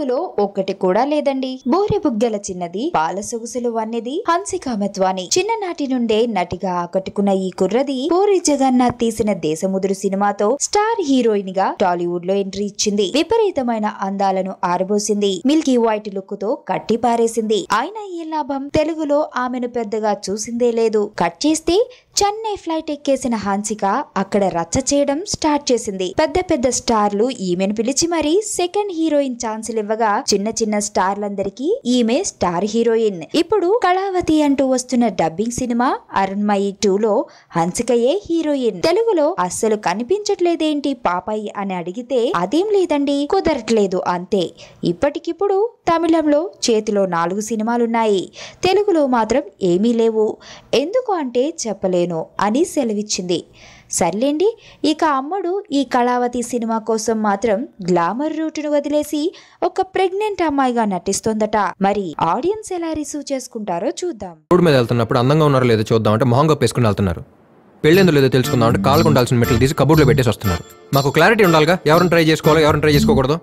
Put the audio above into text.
తెలుగులో ఒక్కటి కూడా లేదండి. బోరె బుగ్గల చిన్నది, పాల సొగుసులు వన్నెది హన్సిక మెత్వాని. చిన్ననాటి నుండే నటిగా ఆకట్టుకున్న ఈ కుర్రది పూరి జగన్నాథ్ తీసిన దేశముదురు సినిమాతో స్టార్ హీరోయిన్ గా టాలీవుడ్ లో ఎంట్రీ ఇచ్చింది. విపరీతమైన అందాలను ఆరబోసింది. మిల్కీ వైట్ లుక్ తో కట్టి పారేసింది. అయినా ఈ లాభం, తెలుగులో ఆమెను పెద్దగా చూసిందే లేదు. కట్ చేస్తే చెన్నై ఫ్లైట్ ఎక్కేసిన హన్సిక అక్కడ రచ్చ చేయడం స్టార్ట్ చేసింది. పెద్ద పెద్ద స్టార్లు ఈమెను పిలిచి మరీ సెకండ్ హీరోయిన్ ఛాన్సులు ఇవ్వగా చిన్న చిన్న స్టార్లందరికీ ఈమె స్టార్ హీరోయిన్. ఇప్పుడు కళావతి అంటూ వస్తున్న డబ్బింగ్ సినిమా అరుణ్మయి 2లో హన్సికయే హీరోయిన్. తెలుగులో అస్సలు కనిపించట్లేదేంటి పాపాయి అని అడిగితే అదేం లేదండి, కుదరట్లేదు అంతే. ఇప్పటికిప్పుడు తమిళంలో చేతిలో 4 సినిమాలున్నాయి, తెలుగులో మాత్రం ఏమీ లేవు. ఎందుకు అంటే చెప్పలేను అని సెలవిచ్చింది. సర్లేండి, ఇక అమ్మడు ఈ కళావతి సినిమా కోసం మాత్రం గ్లామర్ రూటును వదిలేసి ఒక ప్రెగ్నెంట్ అమ్మాయిగా నటిస్తోందట. మరి ఆడియన్స్ ఎలా రిసీవ్ చేసుకుంటారో చూద్దాం. రోడ్డు మీద వెళ్తున్నప్పుడు అందంగా ఉన్నారో లేదో చూద్దాం అంటే మొహంగా పేసుకుని వెళ్తున్నారు. పెళ్ళేందో లేదో తెలుసుకుందాం అంటే కాళ్ళకు ఉండాల్సిన మెట్లు తీసి కబోర్డ్లో పెట్టేసి వస్తున్నారు. మాకు క్లారిటీ ఉండాలిగా, ఎవరిని ట్రై చేసుకోవాలో ఎవరిని ట్రై చేసుకోకూడదు.